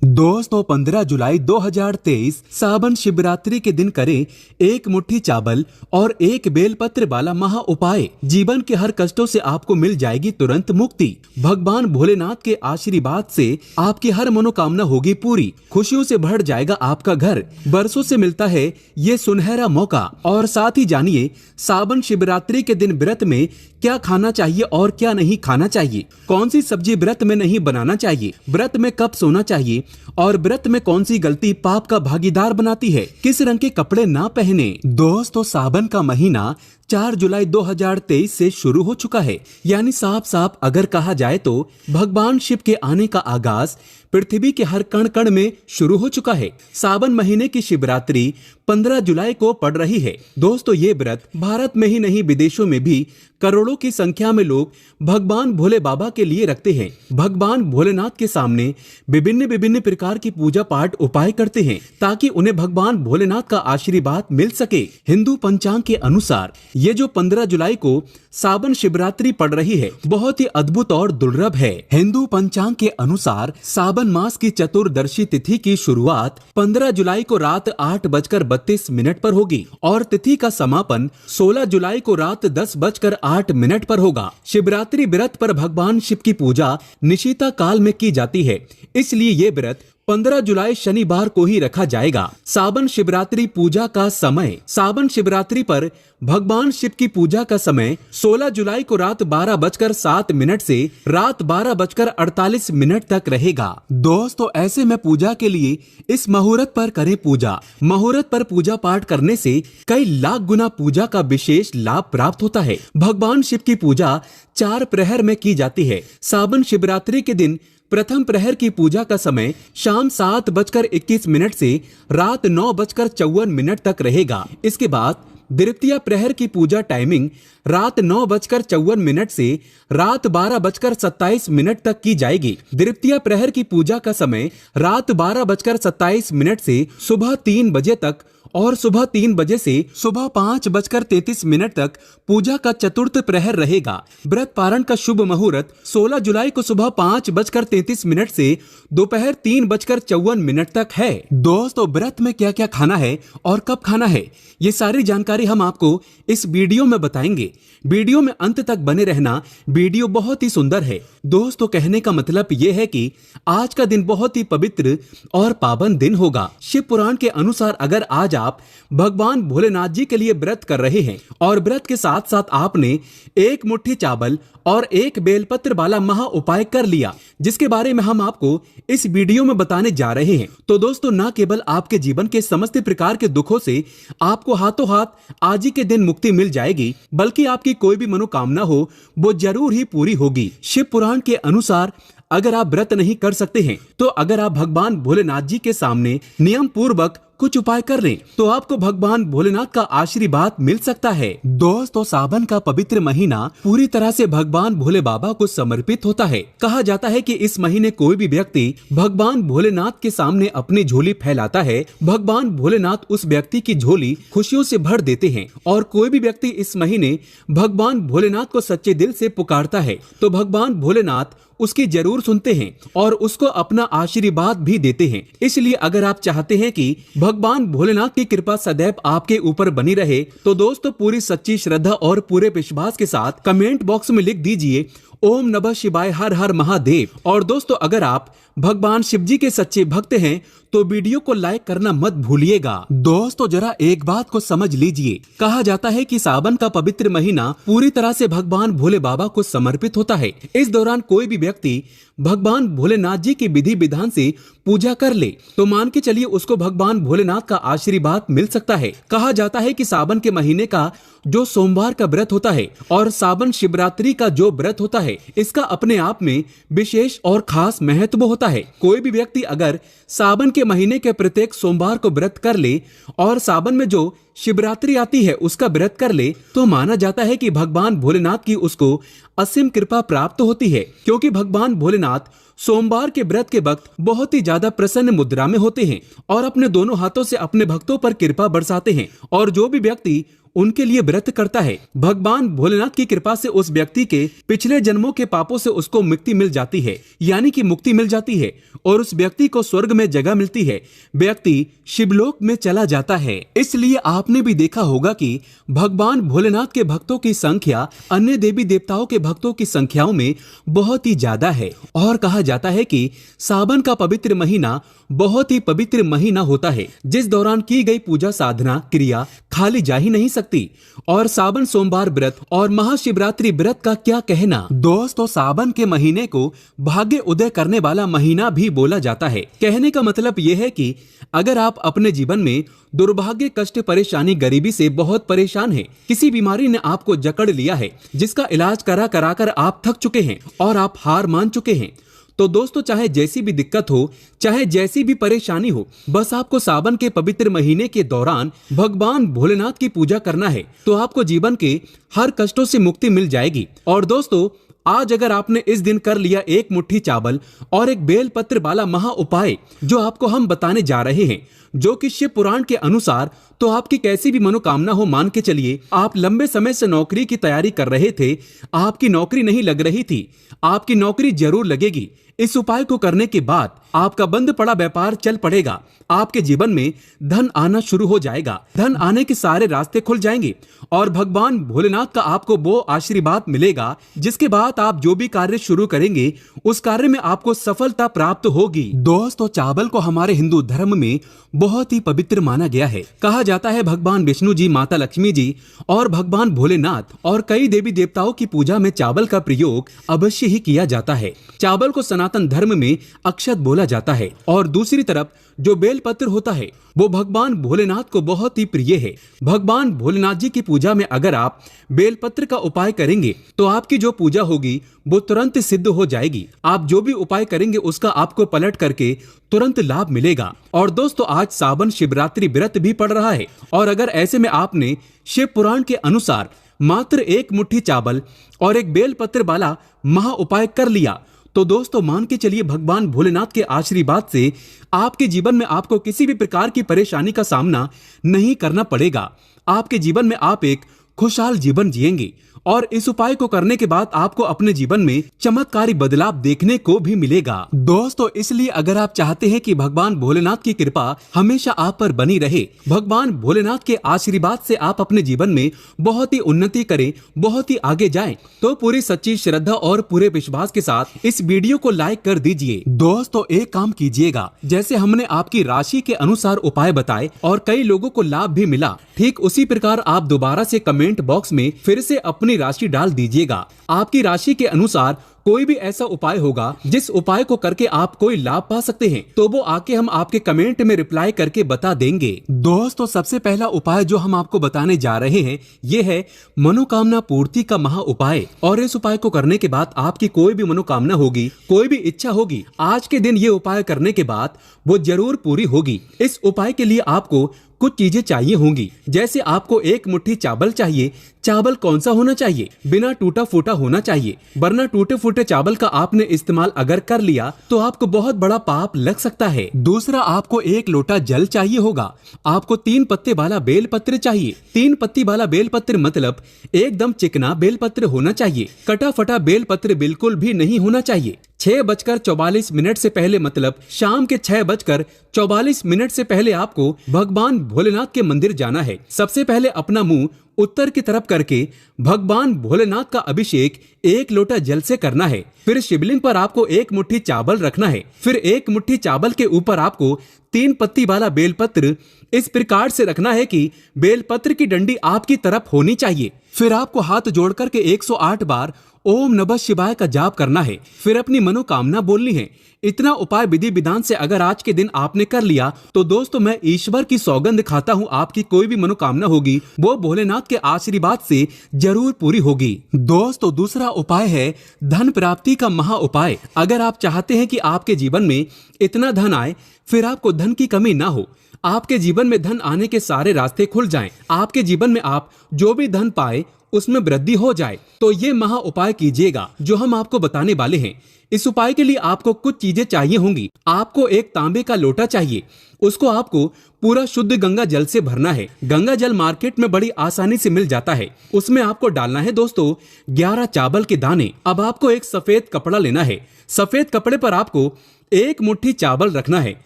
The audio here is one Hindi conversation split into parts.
दोस्तों 15 जुलाई 2023 सावन शिवरात्रि के दिन करें एक मुट्ठी चावल और एक बेलपत्र वाला महा उपाय। जीवन के हर कष्टों से आपको मिल जाएगी तुरंत मुक्ति। भगवान भोलेनाथ के आशीर्वाद से आपकी हर मनोकामना होगी पूरी। खुशियों से भर जाएगा आपका घर। बरसों से मिलता है ये सुनहरा मौका। और साथ ही जानिए सावन शिवरात्रि के दिन व्रत में क्या खाना चाहिए और क्या नहीं खाना चाहिए, कौन सी सब्जी व्रत में नहीं बनाना चाहिए, व्रत में कब सोना चाहिए और व्रत में कौन सी गलती पाप का भागीदार बनाती है, किस रंग के कपड़े ना पहने। दोस्तों सावन का महीना 4 जुलाई 2023 से शुरू हो चुका है। यानी साफ साफ अगर कहा जाए तो भगवान शिव के आने का आगाज पृथ्वी के हर कण कण में शुरू हो चुका है। सावन महीने की शिवरात्रि 15 जुलाई को पड़ रही है। दोस्तों ये व्रत भारत में ही नहीं विदेशों में भी करोड़ों की संख्या में लोग भगवान भोले बाबा के लिए रखते हैं। भगवान भोलेनाथ के सामने विभिन्न विभिन्न प्रकार की पूजा पाठ उपाय करते हैं ताकि उन्हें भगवान भोलेनाथ का आशीर्वाद मिल सके। हिंदू पंचांग के अनुसार ये जो 15 जुलाई को सावन शिवरात्रि पड़ रही है बहुत ही अद्भुत और दुर्लभ है। हिंदू पंचांग के अनुसार सावन मास की चतुर्दशी तिथि की शुरुआत 15 जुलाई को रात 8:32 पर होगी और तिथि का समापन 16 जुलाई को रात 10:08 पर होगा। शिवरात्रि व्रत पर भगवान शिव की पूजा निशिता काल में की जाती है, इसलिए ये व्रत 15 जुलाई शनिवार को ही रखा जाएगा। सावन शिवरात्रि पूजा का समय। सावन शिवरात्रि पर भगवान शिव की पूजा का समय 16 जुलाई को रात 12:07 से रात 12:48 तक रहेगा। दोस्तों ऐसे में पूजा के लिए इस मुहूर्त पर करें पूजा। मुहूर्त पर पूजा पाठ करने से कई लाख गुना पूजा का विशेष लाभ प्राप्त होता है। भगवान शिव की पूजा 4 प्रहर में की जाती है। सावन शिवरात्रि के दिन प्रथम प्रहर की पूजा का समय शाम 7:21 से रात 9:54 तक रहेगा। इसके बाद द्वितीय प्रहर की पूजा टाइमिंग रात 9:54 से रात 12:27 तक की जाएगी। द्वितीय प्रहर की पूजा का समय रात 12:27 से सुबह 3 बजे तक और सुबह 3 बजे से सुबह 5:33 तक पूजा का चतुर्थ प्रहर रहेगा। व्रत पारण का शुभ मुहूर्त 16 जुलाई को सुबह 5:33 से दोपहर 3:54 तक है। दोस्तों व्रत में क्या क्या खाना है और कब खाना है ये सारी जानकारी हम आपको इस वीडियो में बताएंगे। वीडियो में अंत तक बने रहना। वीडियो बहुत ही सुंदर है। दोस्तों कहने का मतलब ये है कि आज का दिन बहुत ही पवित्र और पावन दिन होगा। शिव पुराण के अनुसार अगर आज आप भगवान भोलेनाथ जी के लिए व्रत कर रहे हैं और व्रत के साथ साथ आपने एक मुट्ठी चावल और एक बेलपत्र वाला महा उपाय कर लिया जिसके बारे में हम आपको इस वीडियो में बताने जा रहे हैं, तो दोस्तों न केवल आपके जीवन के समस्त प्रकार के दुखों से आपको हाथों हाथ आज ही के दिन मुक्ति मिल जाएगी बल्कि आपकी कोई भी मनोकामना हो वो जरूर ही पूरी होगी। शिव पुराण के अनुसार अगर आप व्रत नहीं कर सकते हैं तो अगर आप भगवान भोलेनाथ जी के सामने नियम पूर्वक कुछ उपाय कर लें तो आपको भगवान भोलेनाथ का आशीर्वाद मिल सकता है। दोस्तों सावन का पवित्र महीना पूरी तरह से भगवान भोले बाबा को समर्पित होता है। कहा जाता है कि इस महीने कोई भी व्यक्ति भगवान भोलेनाथ के सामने अपनी झोली फैलाता है, भगवान भोलेनाथ उस व्यक्ति की झोली खुशियों से भर देते हैं। और कोई भी व्यक्ति इस महीने भगवान भोलेनाथ को सच्चे दिल से पुकारता है तो भगवान भोलेनाथ उसकी जरूर सुनते हैं और उसको अपना आशीर्वाद भी देते हैं। इसलिए अगर आप चाहते हैं कि भगवान भोलेनाथ की कृपा सदैव आपके ऊपर बनी रहे तो दोस्तों पूरी सच्ची श्रद्धा और पूरे विश्वास के साथ कमेंट बॉक्स में लिख दीजिए ओम नमः शिवाय, हर हर महादेव। और दोस्तों अगर आप भगवान शिव जी के सच्चे भक्त हैं तो वीडियो को लाइक करना मत भूलिएगा। दोस्तों जरा एक बात को समझ लीजिए। कहा जाता है कि सावन का पवित्र महीना पूरी तरह से भगवान भोले बाबा को समर्पित होता है। इस दौरान कोई भी व्यक्ति भगवान भोलेनाथ जी की विधि विधान से पूजा कर ले तो मान के चलिए उसको भगवान भोलेनाथ का आशीर्वाद मिल सकता है। कहा जाता है कि सावन के महीने का जो सोमवार का व्रत होता है और सावन शिवरात्रि का जो व्रत होता है इसका अपने आप में विशेष और खास महत्व होता है। कोई भी व्यक्ति अगर सावन के महीने के प्रत्येक सोमवार को व्रत कर ले और सावन में जो शिवरात्रि आती है उसका व्रत कर ले तो माना जाता है कि भगवान भोलेनाथ की उसको असीम कृपा प्राप्त होती है, क्योंकि भगवान भोलेनाथ सोमवार के व्रत के वक्त बहुत ही ज्यादा प्रसन्न मुद्रा में होते हैं और अपने दोनों हाथों से अपने भक्तों पर कृपा बरसाते हैं। और जो भी व्यक्ति उनके लिए व्रत करता है, भगवान भोलेनाथ की कृपा से उस व्यक्ति के पिछले जन्मों के पापों से उसको मुक्ति मिल जाती है, यानी कि मुक्ति मिल जाती है और उस व्यक्ति को स्वर्ग में जगह मिलती है, व्यक्ति शिवलोक में चला जाता है। इसलिए आपने भी देखा होगा कि भगवान भोलेनाथ के भक्तों की संख्या अन्य देवी देवताओं के भक्तों की संख्याओं में बहुत ही ज्यादा है और कहा जाता है कि सावन का पवित्र महीना बहुत ही पवित्र महीना होता है, जिस दौरान की गई पूजा साधना क्रिया खाली जा ही नहीं सकती। और सावन सोमवार व्रत और महाशिवरात्रि व्रत का क्या कहना। दोस्तों, सावन के महीने को भाग्य उदय करने वाला महीना भी बोला जाता है। कहने का मतलब यह है कि अगर आप अपने जीवन में दुर्भाग्य, कष्ट, परेशानी, गरीबी से बहुत परेशान हैं, किसी बीमारी ने आपको जकड़ लिया है, जिसका इलाज करा करा कर आप थक चुके हैं और आप हार मान चुके हैं, तो दोस्तों चाहे जैसी भी दिक्कत हो, चाहे जैसी भी परेशानी हो, बस आपको सावन के पवित्र महीने के दौरान भगवान भोलेनाथ की पूजा करना है, तो आपको जीवन के हर कष्टों से मुक्ति मिल जाएगी। और दोस्तों, आज अगर आपने इस दिन कर लिया एक मुट्ठी चावल और एक बेल पत्र वाला महा उपाय जो आपको हम बताने जा रहे हैं, जो कि शिव पुराण के अनुसार, तो आपकी कैसी भी मनोकामना हो, मान के चलिए आप लंबे समय से नौकरी की तैयारी कर रहे थे, आपकी नौकरी नहीं लग रही थी, आपकी नौकरी जरूर लगेगी। इस उपाय को करने के बाद आपका बंद पड़ा व्यापार चल पड़ेगा, आपके जीवन में धन आना शुरू हो जाएगा, धन आने के सारे रास्ते खुल जाएंगे और भगवान भोलेनाथ का आपको वो आशीर्वाद मिलेगा जिसके बाद आप जो भी कार्य शुरू करेंगे उस कार्य में आपको सफलता प्राप्त होगी। दोस्तों, चावल को हमारे हिंदू धर्म में बहुत ही पवित्र माना गया है। कहा जाता है भगवान विष्णु जी, माता लक्ष्मी जी और भगवान भोलेनाथ और कई देवी देवताओं की पूजा में चावल का प्रयोग अवश्य ही किया जाता है। चावल को सनातन धर्म में अक्षत बोला जाता है और दूसरी तरफ जो बेलपत्र होता है वो भगवान भोलेनाथ को बहुत ही प्रिय है। भगवान भोलेनाथ जी की पूजा में अगर आप बेलपत्र का उपाय करेंगे तो आपकी जो पूजा होगी वो तुरंत सिद्ध हो जाएगी। आप जो भी उपाय करेंगे उसका आपको पलट करके तुरंत लाभ मिलेगा। और दोस्तों, आज सावन शिवरात्रि व्रत भी पड़ रहा है और अगर ऐसे में आपने शिव पुराण के अनुसार मात्र एक मुट्ठी चावल और एक बेलपत्र वाला महा उपाय कर लिया तो दोस्तों मान के चलिए भगवान भोलेनाथ के आशीर्वाद से आपके जीवन में आपको किसी भी प्रकार की परेशानी का सामना नहीं करना पड़ेगा। आपके जीवन में आप एक खुशहाल जीवन जिएंगे और इस उपाय को करने के बाद आपको अपने जीवन में चमत्कारी बदलाव देखने को भी मिलेगा। दोस्तों, इसलिए अगर आप चाहते हैं कि भगवान भोलेनाथ की कृपा हमेशा आप पर बनी रहे, भगवान भोलेनाथ के आशीर्वाद से आप अपने जीवन में बहुत ही उन्नति करें, बहुत ही आगे जाएं, तो पूरी सच्ची श्रद्धा और पूरे विश्वास के साथ इस वीडियो को लाइक कर दीजिए। दोस्तों, एक काम कीजिएगा, जैसे हमने आपकी राशि के अनुसार उपाय बताए और कई लोगों को लाभ भी मिला, ठीक उसी प्रकार आप दोबारा से कमेंट बॉक्स में फिर से अपनी राशि डाल दीजिएगा। आपकी राशि के अनुसार कोई भी ऐसा उपाय होगा जिस उपाय को करके आप कोई लाभ पा सकते हैं, तो वो आके हम आपके कमेंट में रिप्लाई करके बता देंगे। दोस्तों, सबसे पहला उपाय जो हम आपको बताने जा रहे हैं ये है मनोकामना पूर्ति का महा उपाय। और इस उपाय को करने के बाद आपकी कोई भी मनोकामना होगी, कोई भी इच्छा होगी, आज के दिन ये उपाय करने के बाद वो जरूर पूरी होगी। इस उपाय के लिए आपको कुछ चीजें चाहिए होंगी, जैसे आपको एक मुट्ठी चावल चाहिए। चावल कौन सा होना चाहिए? बिना टूटा फूटा होना चाहिए, वरना टूटे फूटे चावल का आपने इस्तेमाल अगर कर लिया तो आपको बहुत बड़ा पाप लग सकता है। दूसरा, आपको एक लोटा जल चाहिए होगा। आपको 3 पत्ते वाला बेलपत्र चाहिए। 3 पत्ती वाला बेलपत्र मतलब एकदम चिकना बेलपत्र होना चाहिए, कटा फटा बेलपत्र बिल्कुल भी नहीं होना चाहिए। 6:44 से पहले मतलब शाम के 6:44 से पहले आपको भगवान भोलेनाथ के मंदिर जाना है। सबसे पहले अपना मुंह उत्तर की तरफ करके भगवान भोलेनाथ का अभिषेक 1 लोटा जल से करना है। फिर शिवलिंग पर आपको 1 मुट्ठी चावल रखना है। फिर 1 मुट्ठी चावल के ऊपर आपको 3 पत्ती वाला बेलपत्र इस प्रकार से रखना है कि बेलपत्र की डंडी आपकी तरफ होनी चाहिए। फिर आपको हाथ जोड़ करके 108 बार ओम नमः शिवाय का जाप करना है। फिर अपनी मनोकामना बोलनी है। इतना उपाय विधि विधान से अगर आज के दिन आपने कर लिया तो दोस्तों मैं ईश्वर की सौगंध खाता हूँ, आपकी कोई भी मनोकामना होगी वो भोलेनाथ के आशीर्वाद से जरूर पूरी होगी। दोस्तों, दूसरा उपाय है धन प्राप्ति का महा उपाय। अगर आप चाहते हैं कि आपके जीवन में इतना धन आए, फिर आपको धन की कमी ना हो, आपके जीवन में धन आने के सारे रास्ते खुल जाएं, आपके जीवन में आप जो भी धन पाए उसमें वृद्धि हो जाए, तो ये महा उपाय कीजिएगा जो हम आपको बताने वाले हैं। इस उपाय के लिए आपको कुछ चीजें चाहिए होंगी। आपको एक तांबे का लोटा चाहिए, उसको आपको पूरा शुद्ध गंगा जल से भरना है। गंगा जल मार्केट में बड़ी आसानी से मिल जाता है। उसमें आपको डालना है दोस्तों 11 चावल के दाने। अब आपको एक सफेद कपड़ा लेना है। सफेद कपड़े पर आपको एक मुट्ठी चावल रखना है।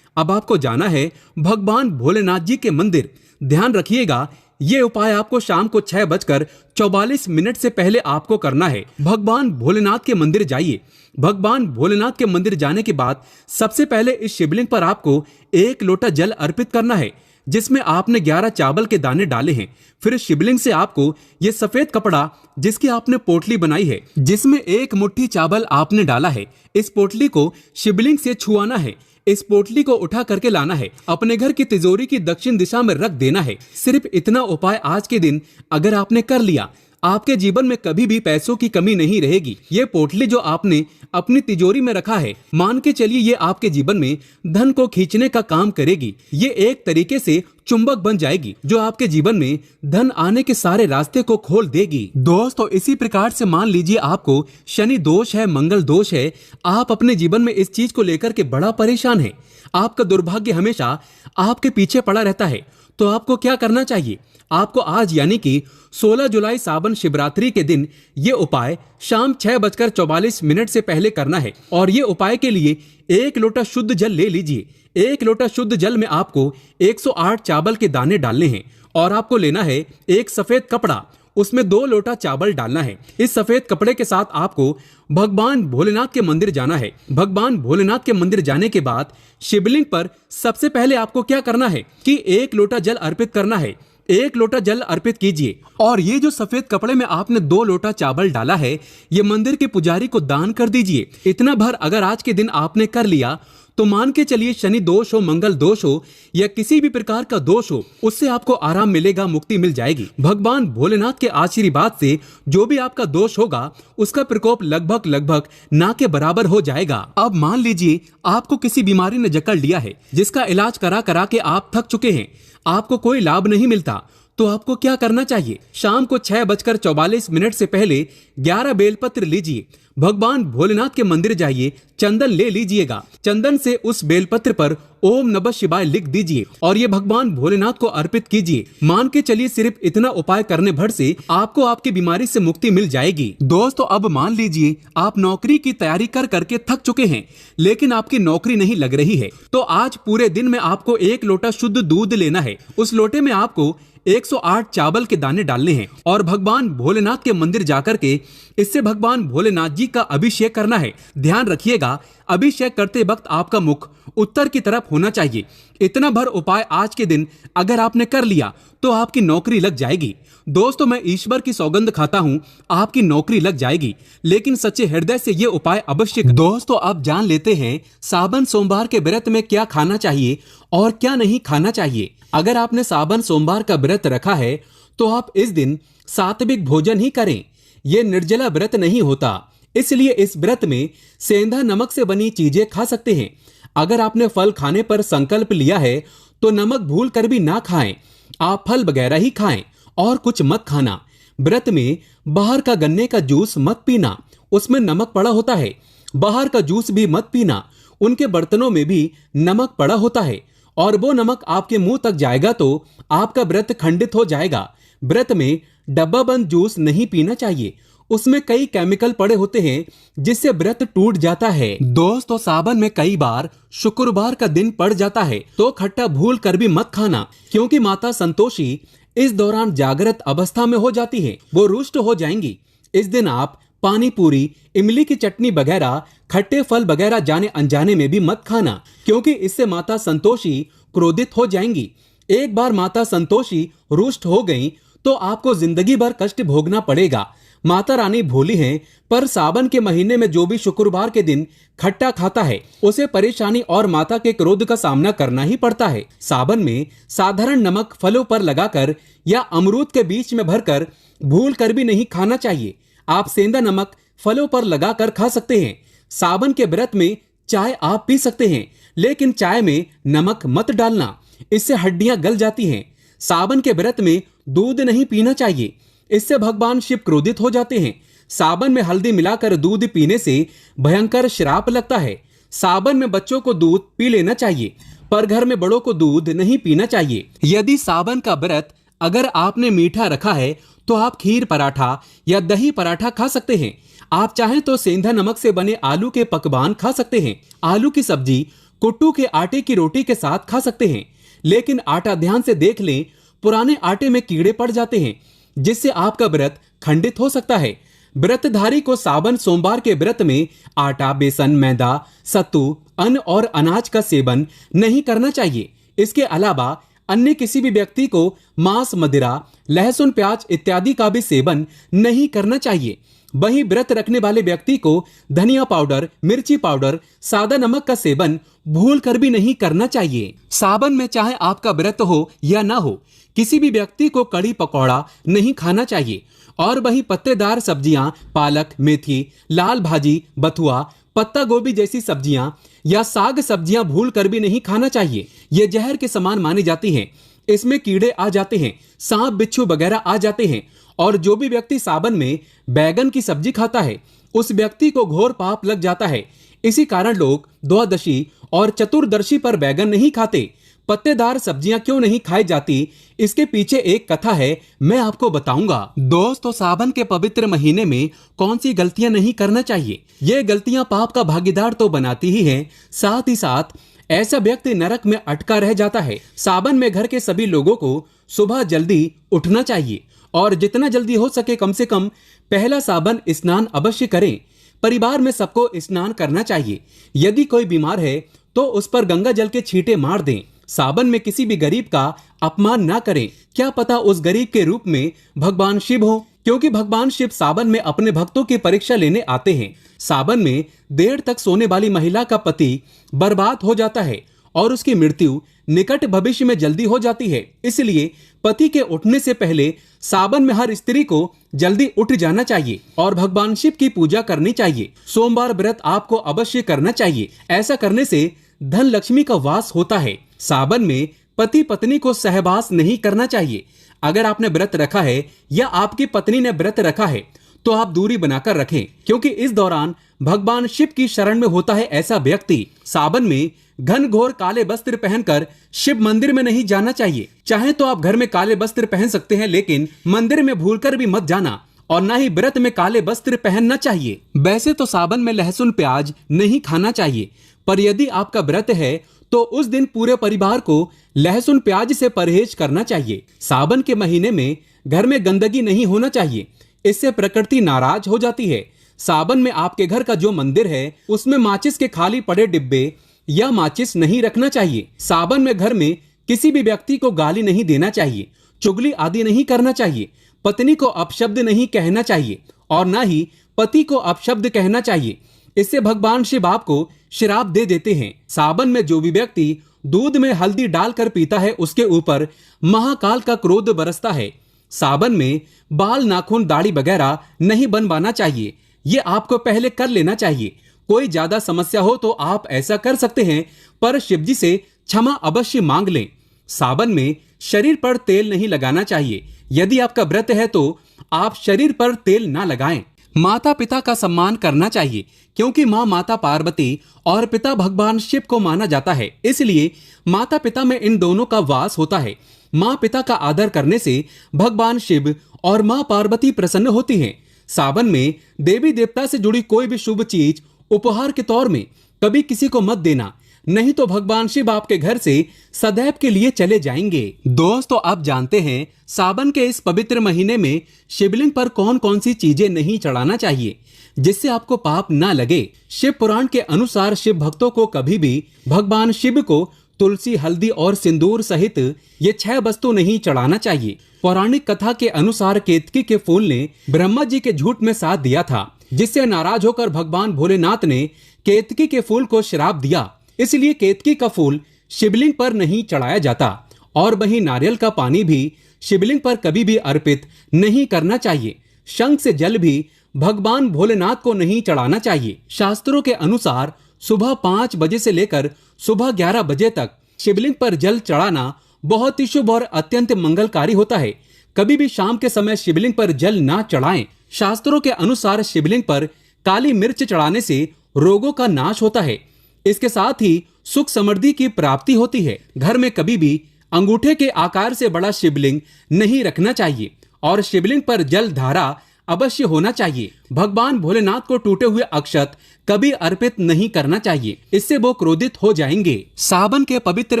अब आपको जाना है भगवान भोलेनाथ जी के मंदिर। ध्यान रखिएगा, ये उपाय आपको शाम को 6:44 से पहले आपको करना है। भगवान भोलेनाथ के मंदिर जाइए। भगवान भोलेनाथ के मंदिर जाने के बाद सबसे पहले इस शिवलिंग पर आपको एक लोटा जल अर्पित करना है जिसमें आपने 11 चावल के दाने डाले हैं। फिर इस शिवलिंग से आपको ये सफेद कपड़ा जिसकी आपने पोटली बनाई है, जिसमें एक मुट्ठी चावल आपने डाला है, इस पोटली को शिवलिंग से छुआना है। इस पोटली को उठा करके लाना है, अपने घर की तिजोरी की दक्षिण दिशा में रख देना है। सिर्फ इतना उपाय आज के दिन अगर आपने कर लिया, आपके जीवन में कभी भी पैसों की कमी नहीं रहेगी। ये पोटली जो आपने अपनी तिजोरी में रखा है, मान के चलिए ये आपके जीवन में धन को खींचने का काम करेगी। ये एक तरीके से चुंबक बन जाएगी जो आपके जीवन में धन आने के सारे रास्ते को खोल देगी। दोस्तों, इसी प्रकार से मान लीजिए आपको शनि दोष है, मंगल दोष है, आप अपने जीवन में इस चीज को लेकर के बड़ा परेशान है, आपका दुर्भाग्य हमेशा आपके पीछे पड़ा रहता है, तो आपको क्या करना चाहिए? आपको आज यानी कि 16 जुलाई सावन शिवरात्रि के दिन ये उपाय शाम 6:44 से पहले करना है। और ये उपाय के लिए एक लोटा शुद्ध जल ले लीजिए। एक लोटा शुद्ध जल में आपको 108 चावल के दाने डालने हैं और आपको लेना है एक सफेद कपड़ा, उसमें 2 लोटा चावल डालना है। इस सफेद कपड़े के साथ आपको भगवान भोलेनाथ के मंदिर जाना है। भगवान भोलेनाथ के मंदिर जाने के बाद शिवलिंग पर सबसे पहले आपको क्या करना है कि एक लोटा जल अर्पित करना है। एक लोटा जल अर्पित कीजिए और ये जो सफेद कपड़े में आपने 2 लोटा चावल डाला है, ये मंदिर के पुजारी को दान कर दीजिए। इतना भर अगर आज के दिन आपने कर लिया तो मान के चलिए शनि दोष हो, मंगल दोष हो या किसी भी प्रकार का दोष हो, उससे आपको आराम मिलेगा, मुक्ति मिल जाएगी। भगवान भोलेनाथ के आशीर्वाद से जो भी आपका दोष होगा उसका प्रकोप लगभग ना के बराबर हो जाएगा। अब मान लीजिए आपको किसी बीमारी ने जकड़ लिया है जिसका इलाज करा करा के आप थक चुके हैं, आपको कोई लाभ नहीं मिलता, तो आपको क्या करना चाहिए? शाम को 6:44 से पहले 11 बेलपत्र लीजिए, भगवान भोलेनाथ के मंदिर जाइए, चंदन ले लीजिएगा, चंदन से उस बेलपत्र पर ओम नमः शिवाय लिख दीजिए और ये भगवान भोलेनाथ को अर्पित कीजिए। मान के चलिए सिर्फ इतना उपाय करने भर से आपको आपकी बीमारी से मुक्ति मिल जाएगी। दोस्तों, अब मान लीजिए आप नौकरी की तैयारी कर करके थक चुके हैं लेकिन आपकी नौकरी नहीं लग रही है, तो आज पूरे दिन में आपको एक लोटा शुद्ध दूध लेना है। उस लोटे में आपको 108 चावल के दाने डालने हैं और भगवान भोलेनाथ के मंदिर जाकर के इससे भगवान भोलेनाथ जी का अभिषेक करना है। ध्यान रखिएगा, अभिषेक करते वक्त आपका मुख उत्तर की तरफ होना चाहिए। इतना भर उपाय आज के दिन अगर आपने कर लिया तो आपकी नौकरी लग जाएगी। दोस्तों, मैं ईश्वर की सौगंध खाता हूँ, आपकी नौकरी लग जाएगी, लेकिन सच्चे हृदय से ये उपाय अवश्य। दोस्तों, अब जान लेते हैं सावन सोमवार के व्रत में क्या खाना चाहिए और क्या नहीं खाना चाहिए। अगर आपने सावन सोमवार का व्रत रखा है तो आप इस दिन सात्विक भोजन ही करें। यह निर्जला व्रत नहीं होता, इसलिए इस व्रत में सेंधा नमक से बनी चीजें खा सकते हैं। अगर आपने फल खाने पर संकल्प लिया है तो नमक भूल कर भी ना खाएं, आप फल वगैरह ही खाएं और कुछ मत खाना। व्रत में बाहर का गन्ने का जूस मत पीना, उसमें नमक पड़ा होता है। बाहर का जूस भी मत पीना, उनके बर्तनों में भी नमक पड़ा होता है और वो नमक आपके मुंह तक जाएगा तो आपका व्रत खंडित हो जाएगा। व्रत में डब्बा बंद जूस नहीं पीना चाहिए, उसमें कई केमिकल पड़े होते हैं जिससे व्रत टूट जाता है। दोस्तों, सावन में कई बार शुक्रवार का दिन पड़ जाता है तो खट्टा भूल कर भी मत खाना, क्योंकि माता संतोषी इस दौरान जागृत अवस्था में हो जाती है, वो रुष्ट हो जाएंगी। इस दिन आप पानी पूरी, इमली की चटनी वगैरह, खट्टे फल वगैरह जाने अनजाने में भी मत खाना, क्योंकि इससे माता संतोषी क्रोधित हो जाएंगी। एक बार माता संतोषी रुष्ट हो गई तो आपको जिंदगी भर कष्ट भोगना पड़ेगा। माता रानी भोली हैं, पर सावन के महीने में जो भी शुक्रवार के दिन खट्टा खाता है उसे परेशानी और माता के क्रोध का सामना करना ही पड़ता है। सावन में साधारण नमक फलों पर लगाकर या अमरूद के बीच में भरकर भूल कर भी नहीं खाना चाहिए। आप सेंधा नमक फलों पर लगाकर खा सकते हैं। सावन के व्रत में चाय आप पी सकते हैं, लेकिन चाय में नमक मत डालना, इससे हड्डियां गल जाती हैं। सावन के व्रत में दूध नहीं पीना चाहिए। इससे भगवान शिव क्रोधित हो जाते हैं। सावन में हल्दी मिलाकर दूध पीने से भयंकर श्राप लगता है। सावन में बच्चों को दूध पी लेना चाहिए, पर घर में बड़ों को दूध नहीं पीना चाहिए। यदि सावन का व्रत अगर आपने मीठा रखा है तो आप खीर पराठा या दही पराठा खा सकते हैं। आप चाहें तो सेंधा नमक से बने आलू के पकवान खा सकते हैं। आलू की सब्जी कुट्टू के आटे की रोटी के साथ खा सकते हैं, लेकिन आटा ध्यान से देख लें, पुराने आटे में कीड़े पड़ जाते हैं, जिससे आपका व्रत खंडित हो सकता है। व्रतधारी को सावन सोमवार के व्रत में आटा, बेसन, मैदा, सत्तू, अन्न और अनाज का सेवन नहीं करना चाहिए। इसके अलावा अन्य किसी भी व्यक्ति को मांस, मदिरा, लहसुन, प्याज इत्यादि का भी सेवन नहीं करना चाहिए। वहीं व्रत रखने वाले व्यक्ति को धनिया पाउडर, मिर्ची पाउडर, सादा नमक का सेवन भूल कर भी नहीं करना चाहिए। सावन में चाहे आपका व्रत हो या ना हो, किसी भी व्यक्ति को कड़ी पकौड़ा नहीं खाना चाहिए। और वहीं पत्तेदार सब्जियां, पालक, मेथी, लाल भाजी, बथुआ, पत्ता गोभी जैसी सब्जियां या साग सब्जियां भूल कर भी नहीं खाना चाहिए। ये जहर के समान मानी जाती हैं। इसमें कीड़े आ जाते हैं, सांप, बिच्छू वगैरह आ जाते हैं। और जो भी व्यक्ति सावन में बैगन की सब्जी खाता है, उस व्यक्ति को घोर पाप लग जाता है। इसी कारण लोग द्वादशी और चतुर्दशी पर बैगन नहीं खाते। पत्तेदार सब्जियां क्यों नहीं खाई जाती, इसके पीछे एक कथा है, मैं आपको बताऊंगा। दोस्तों, सावन के पवित्र महीने में कौन सी गलतियां नहीं करना चाहिए? ये गलतियां पाप का भागीदार तो बनाती ही हैं, साथ ही साथ ऐसा व्यक्ति नरक में अटका रह जाता है। सावन में घर के सभी लोगों को सुबह जल्दी उठना चाहिए और जितना जल्दी हो सके कम से कम पहला सावन स्नान अवश्य करें। परिवार में सबको स्नान करना चाहिए। यदि कोई बीमार है तो उस पर गंगा जल के छींटे मार दें। सावन में किसी भी गरीब का अपमान ना करें। क्या पता उस गरीब के रूप में भगवान शिव हो, क्योंकि भगवान शिव सावन में अपने भक्तों की परीक्षा लेने आते हैं। सावन में देर तक सोने वाली महिला का पति बर्बाद हो जाता है और उसकी मृत्यु निकट भविष्य में जल्दी हो जाती है। इसलिए पति के उठने से पहले सावन में हर स्त्री को जल्दी उठ जाना चाहिए और भगवान शिव की पूजा करनी चाहिए। सोमवार व्रत आपको अवश्य करना चाहिए। ऐसा करने से धन लक्ष्मी का वास होता है। सावन में पति पत्नी को सहवास नहीं करना चाहिए। अगर आपने व्रत रखा है या आपकी पत्नी ने व्रत रखा है तो आप दूरी बनाकर रखें, क्योंकि इस दौरान भगवान शिव की शरण में होता है ऐसा व्यक्ति। सावन में घनघोर काले वस्त्र पहनकर शिव मंदिर में नहीं जाना चाहिए। चाहे तो आप घर में काले वस्त्र पहन सकते हैं, लेकिन मंदिर में भूलकर भी मत जाना और ना ही व्रत में काले वस्त्र पहनना चाहिए। वैसे तो सावन में लहसुन, प्याज नहीं खाना चाहिए, पर यदि आपका व्रत है तो उस दिन पूरे परिवार को लहसुन, प्याज से परहेज करना चाहिए। सावन के महीने में घर में गंदगी नहीं होना चाहिए, इससे प्रकृति नाराज हो जाती है। सावन में आपके घर का जो मंदिर है उसमें माचिस के खाली पड़े डिब्बे या माचिस नहीं रखना चाहिए। सावन में घर में किसी भी व्यक्ति को गाली नहीं देना चाहिए, चुगली आदि नहीं करना चाहिए। पत्नी को अपशब्द नहीं कहना चाहिए और ना ही पति को अपशब्द कहना चाहिए। इससे भगवान शिव आपको श्राप दे देते हैं। सावन में जो भी व्यक्ति दूध में हल्दी डालकर पीता है उसके ऊपर महाकाल का क्रोध बरसता है। सावन में बाल, नाखून, दाढ़ी वगैरह नहीं बनवाना चाहिए। ये आपको पहले कर लेना चाहिए। कोई ज्यादा समस्या हो तो आप ऐसा कर सकते हैं, पर शिवजी से क्षमा अवश्य मांग लें। सावन में शरीर पर तेल नहीं लगाना चाहिए। यदि आपका व्रत है तो आप शरीर पर तेल ना लगाएं। माता पिता का सम्मान करना चाहिए, क्योंकि माता पार्वती और पिता भगवान शिव को माना जाता है। इसलिए माता पिता में इन दोनों का वास होता है। माँ पिता का आदर करने से भगवान शिव और माँ पार्वती प्रसन्न होती हैं। सावन में देवी देवता से जुड़ी कोई भी शुभ चीज उपहार के तौर में कभी किसी को मत देना, नहीं तो भगवान शिव आपके घर से सदैव के लिए चले जाएंगे। दोस्तों, आप जानते हैं सावन के इस पवित्र महीने में शिवलिंग पर कौन कौन सी चीजें नहीं चढ़ाना चाहिए जिससे आपको पाप ना लगे। शिव पुराण के अनुसार शिव भक्तों को कभी भी भगवान शिव को तुलसी, हल्दी और सिंदूर सहित ये 6 वस्तु नहीं चढ़ाना चाहिए। पौराणिक कथा के अनुसार केतकी के फूल ने ब्रह्मा जी के झूठ में साथ दिया था, जिससे नाराज होकर भगवान भोलेनाथ ने केतकी के फूल को श्राप दिया। इसलिए केतकी का फूल शिवलिंग पर नहीं चढ़ाया जाता और वहीं नारियल का पानी भी शिवलिंग पर कभी भी अर्पित नहीं करना चाहिए। शंख से जल भी भगवान भोलेनाथ को नहीं चढ़ाना चाहिए। शास्त्रों के अनुसार सुबह 5 बजे से लेकर सुबह 11 बजे तक शिवलिंग पर जल चढ़ाना बहुत ही शुभ और अत्यंत मंगलकारी होता है। कभी भी शाम के समय शिवलिंग पर जल ना चढ़ाएं। शास्त्रों के अनुसार शिवलिंग पर काली मिर्च चढ़ाने से रोगों का नाश होता है। इसके साथ ही सुख समृद्धि की प्राप्ति होती है। घर में कभी भी अंगूठे के आकार से बड़ा शिवलिंग नहीं रखना चाहिए और शिवलिंग पर जल धारा अवश्य होना चाहिए। भगवान भोलेनाथ को टूटे हुए अक्षत कभी अर्पित नहीं करना चाहिए, इससे वो क्रोधित हो जाएंगे। सावन के पवित्र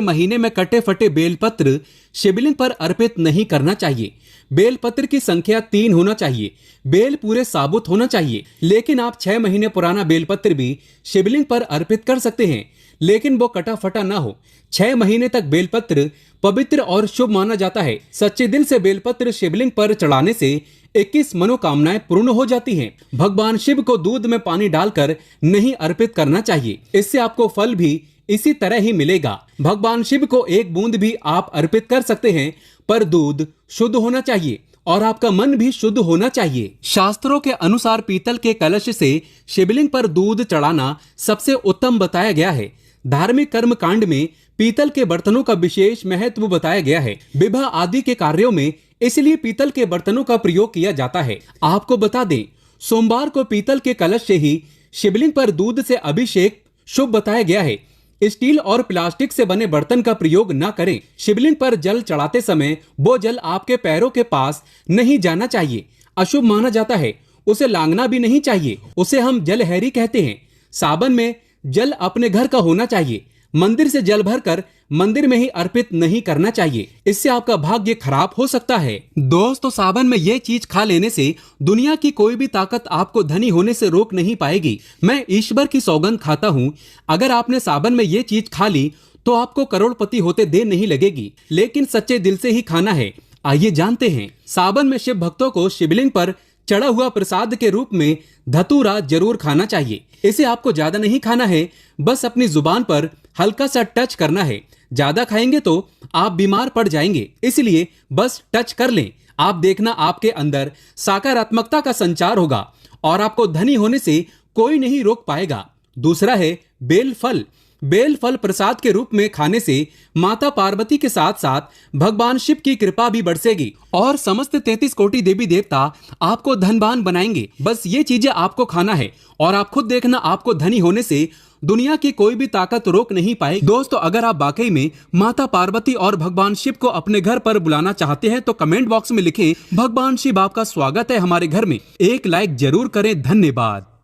महीने में कटे फटे बेलपत्र शिवलिंग पर अर्पित नहीं करना चाहिए। बेलपत्र की संख्या 3 होना चाहिए। बेल पूरे साबुत होना चाहिए, लेकिन आप 6 महीने पुराना बेलपत्र भी शिवलिंग पर अर्पित कर सकते हैं, लेकिन वो कटा फटा ना हो। 6 महीने तक बेलपत्र पवित्र और शुभ माना जाता है। सच्चे दिल से बेलपत्र शिवलिंग पर चढ़ाने से 21 मनोकामनाएं पूर्ण हो जाती हैं। भगवान शिव को दूध में पानी डालकर नहीं अर्पित करना चाहिए, इससे आपको फल भी इसी तरह ही मिलेगा। भगवान शिव को 1 बूंद भी आप अर्पित कर सकते हैं, पर दूध शुद्ध होना चाहिए और आपका मन भी शुद्ध होना चाहिए। शास्त्रों के अनुसार पीतल के कलश से शिवलिंग पर दूध चढ़ाना सबसे उत्तम बताया गया है। धार्मिक कर्म कांड में पीतल के बर्तनों का विशेष महत्व बताया गया है। विवाह आदि के कार्यों में इसलिए पीतल के बर्तनों का प्रयोग किया जाता है। आपको बता दें, सोमवार को पीतल के कलश से ही शिवलिंग पर दूध से अभिषेक शुभ बताया गया है। स्टील और प्लास्टिक से बने बर्तन का प्रयोग न करें। शिवलिंग पर जल चढ़ाते समय वो जल आपके पैरों के पास नहीं जाना चाहिए, अशुभ माना जाता है। उसे लांघना भी नहीं चाहिए, उसे हम जलहैरी कहते हैं। सावन में जल अपने घर का होना चाहिए। मंदिर से जल भरकर मंदिर में ही अर्पित नहीं करना चाहिए, इससे आपका भाग्य खराब हो सकता है। दोस्तों, सावन में ये चीज खा लेने से दुनिया की कोई भी ताकत आपको धनी होने से रोक नहीं पाएगी। मैं ईश्वर की सौगंध खाता हूँ, अगर आपने सावन में ये चीज खा ली तो आपको करोड़पति होते देर नहीं लगेगी, लेकिन सच्चे दिल से ही खाना है। आइए जानते हैं। सावन में शिव भक्तों को शिवलिंग पर चढ़ा हुआ प्रसाद के रूप में धतूरा जरूर खाना चाहिए। इसे आपको ज्यादा नहीं खाना है, बस अपनी जुबान पर हल्का सा टच करना है। ज्यादा खाएंगे तो आप बीमार पड़ जाएंगे, इसलिए बस टच कर लें। आप देखना, आपके अंदर सकारात्मकता का संचार होगा और आपको धनी होने से कोई नहीं रोक पाएगा। दूसरा है बेल फल। बेल फल प्रसाद के रूप में खाने से माता पार्वती के साथ साथ भगवान शिव की कृपा भी बरसेगी और समस्त 33 कोटि देवी देवता आपको धनवान बनाएंगे। बस ये चीजें आपको खाना है और आप खुद देखना, आपको धनी होने से दुनिया की कोई भी ताकत रोक नहीं पाएगी। दोस्तों, अगर आप वाकई में माता पार्वती और भगवान शिव को अपने घर पर बुलाना चाहते हैं तो कमेंट बॉक्स में लिखें, भगवान शिव आपका स्वागत है हमारे घर में। एक लाइक जरूर करें। धन्यवाद।